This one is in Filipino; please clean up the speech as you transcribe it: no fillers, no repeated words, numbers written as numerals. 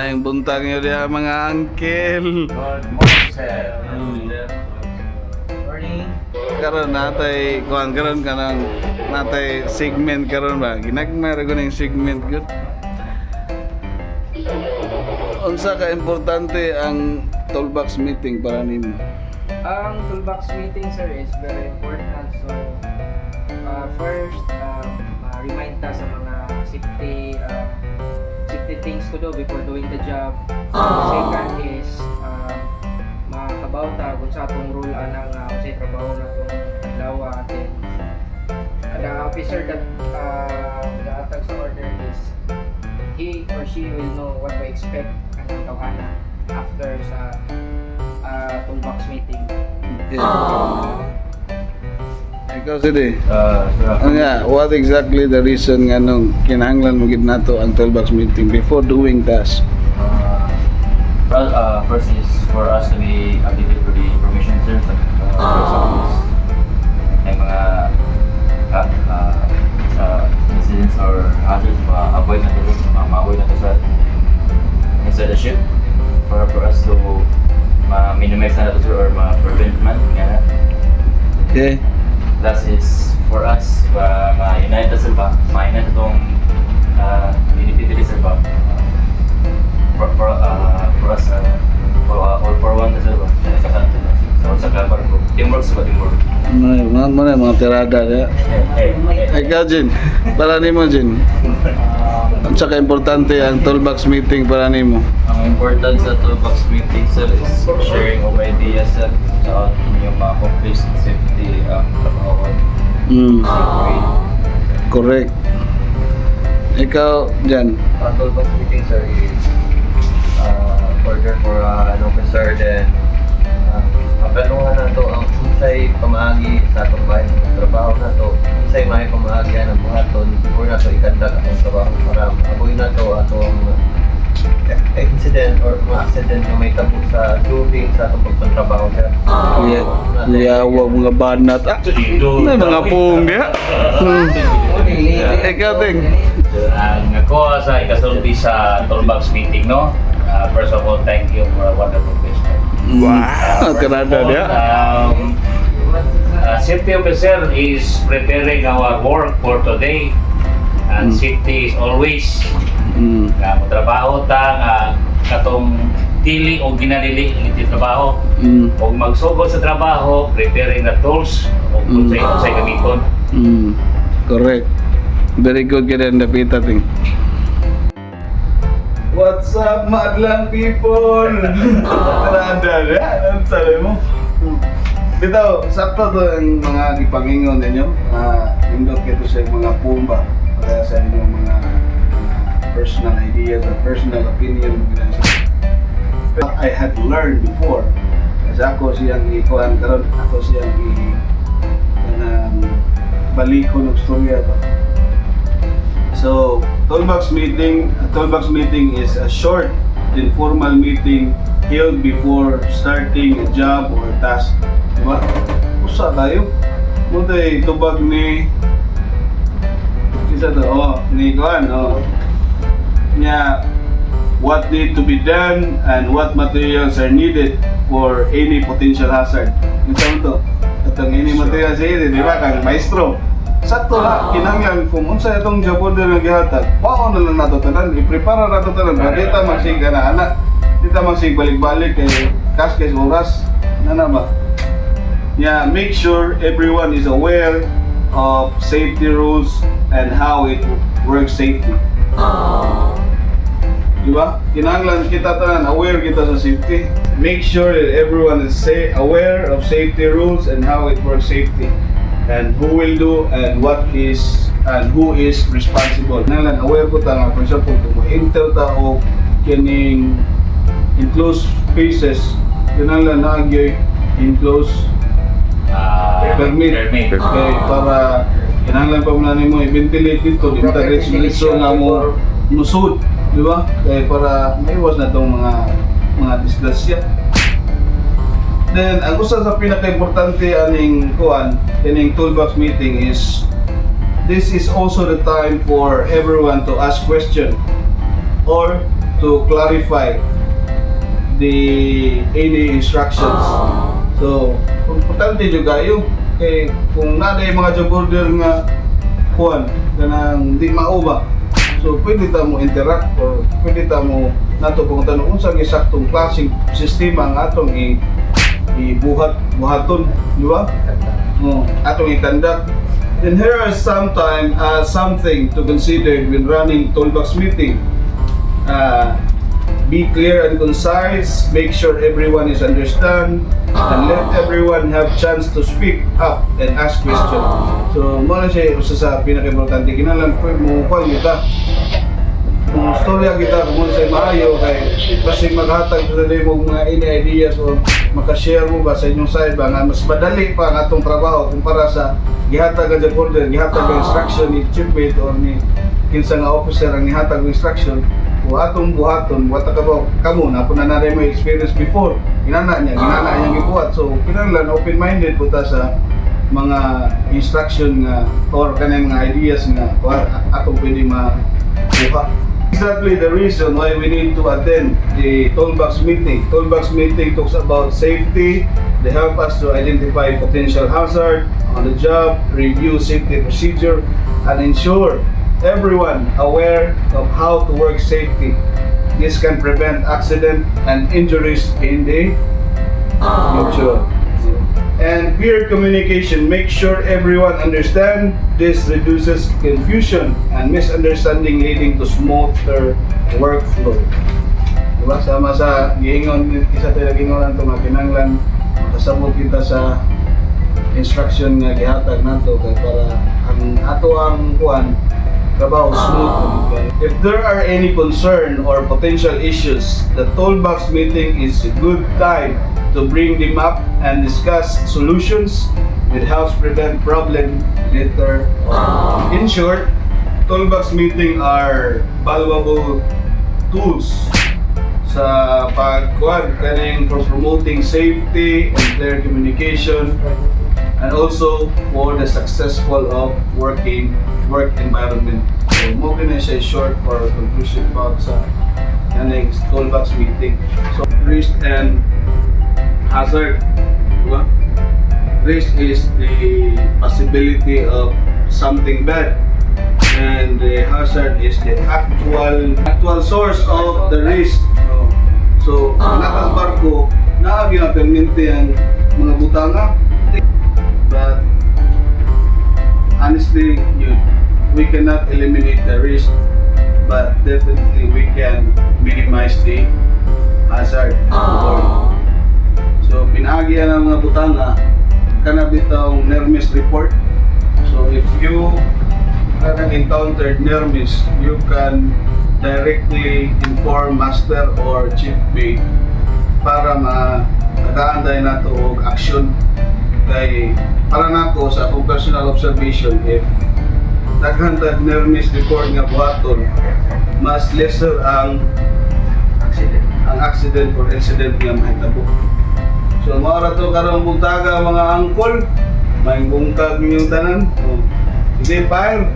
Ang buntag nyo diya mga angkel. Good morning, sir. Morning. Karon natay kuan karon kanang natay segment karon ba. Ginagmay ra ning segment gud. Unsa ka importante ang toolbox meeting para nimo? Ang toolbox meeting, sir, is very important. So, first, remind ta sa mga safety things to do before doing the job. Second is, makabaw ta kung sa atong rule anang sa trabaho na itong adlaw. Then, the officer that nag-aatag sa order is he or she will know what to expect anong tawhana after sa toolbox meeting. Ikaw Sidi. Sir. Nga, what exactly the reason nga nung kinahanglan mo gid nato ang toolbox meeting before doing task? First is for us to be updated for the information, sir. May mga incidents or hazards ma-avoid na to sa inside the ship for us to ma-minimize na to, sir, or ma-prevent man. Okay. That is for us, ma-unite na sir ba? Ma-unite itong benefit sir ba? For us, all for one na sir ba? Sa barko. Teamwork sa teamwork. Mga tirada ya. Ikaw Jin, para nimo Jin. Unsa ka importante ang toolbox meeting para nimo? Ang important sa toolbox meeting, sir, is sharing of ideas, sir, sa yung mga complete safety trabaho. Correct. Ikaw Jan. Ang toolbox meeting, sir, is order for an officer, then kapalungan na to ang usay pamaagi sa atong bahay ng trabaho na to, usay may pamaagi ang buhaton before na to ikandag atong trabaho para aboy na to atong incident or mga accident na may tabo sa during sa atong pagtrabaho, sir. Liyawa mga banat. May mga pung dia. Ikaw Ting. Ang ako sa ikasulti sa toolbox meeting, no? First of all, thank you for a wonderful question. Wow, tirada dia. Safety officer is preparing our work for today, and safety is always nga trabaho ta nga katong dili o ginadili iti trabaho. Og magsugod sa trabaho, preparing the tools o unsay gamiton. Correct. Very good kaya napita Ting. What's up, madlang people? Tirada dia. Ano sabi mo? Dito, sakto to ang mga ipangingon ninyo. Indot kayo sa mga pumba para sa inyong mga personal ideas or personal opinion. I had learned before. Kasi ako siyang ikuhan karon, ako siyang balik ko ng storya ba. So, toolbox meeting is a short, informal meeting held before starting a job or task. Diba? Usa tayo. Mutay tubag ni isa to, ni Kuan, nya what need to be done and what materials are needed for any potential hazard. Ito to. Katong any materials needed, di ba? Kang maestro. Sakto na, kinangyan kung unsa itong job order nga gihatag, paon na lang nato tanan, i-prepare na nato tanan, ba dita magsig na anak, dita magsig balik-balik kay kas oras, na ba? Yeah, make sure everyone is aware of safety rules and how it works safety. Diba? Kinahanglan kita tanan, aware kita sa safety. Make sure that everyone is aware of safety rules and how it works safety. And who will do and what is and who is responsible. Nanglan aware ko ta nga for example kung enter ta o kining enclosed spaces, kinahanglan naagyoy enclosed permit. Okay, para kinahanglan pa man nimo i-ventilate dito, di ta diretso nga mo musud, di ba? Kaya para maiwas na tong mga disgrasya. Then, ang usa sa pinaka-importante aning toolbox meeting is this is also the time for everyone to ask question or to clarify the any instructions. So, importante jud kayo kay kung naday mga job order nga kuan kanang di mauba. So, pwede ta mo interact or pwede ta mo nato kung tanong unsa gi saktong klaseng sistema ang atong buhaton, di ba? Atong i-conduct. Then here are something to consider when running toolbox meeting. Be clear and concise, make sure everyone is understand, and let everyone have chance to speak up and ask questions. So, mo na siya usa sa pinaka-importante. Kinahanglan po mo kuan kita. Kung storya kita kung sa maayo kay kasi maghatag sa mo mga any ideas o maka-share mo ba sa inyong side ba nga mas madali pa ang atong trabaho kumpara sa gihatag ang order, gihatag ang instruction ni chiefmate or ni kinsa nga officer ang gihatag ang instruction o atong buhaton wata ka ba kamo na po na naray mo experience before ginana niyang gibuhat. So kinahanglan open-minded po ta sa mga instruction nga or kanang mga ideas nga atong pwede makuha. Exactly the reason why we need to attend the toolbox meeting. Toolbox meeting talks about safety. They help us to identify potential hazard on the job, review safety procedure, and ensure everyone aware of how to work safety. This can prevent accident and injuries in the future. And clear communication, make sure everyone understand. This reduces confusion and misunderstanding leading to smoother workflow. Diba? Sama sa giingon, isa tayo gingon ito nga kinanglan makasabot kita sa instruction nga gihatag nato kay para ang ato ang kuan trabaho smooth. If there are any concern or potential issues, the toolbox meeting is a good time to bring them up and discuss solutions. It helps prevent problem later on. In short, toolbox meeting are valuable tools sa pagkuhan kaning for promoting safety and clear communication and also for the successful of work environment. So mo na siya short for conclusion about sa kaning toolbox meeting. So risk and hazard, diba? Risk is the possibility of something bad, and the hazard is the actual source of the risk. So, nakang barko, nakaginapermente ang mga butanga, but honestly, we cannot eliminate the risk, but definitely we can minimize the hazard. So, pinagi ang mga butanga, kanabit ang NERMIS report. So, if you have encountered NERMIS, you can directly inform master or chief mate para makaanday nato og action. Kay para nako sa akong personal observation, if naghantad NERMIS report nga buhaton, mas lesser ang accident or incident nga mahitabo. So, maura to karong buntaga mga angkol, may bungkag ninyong tanan. Hindi, fire.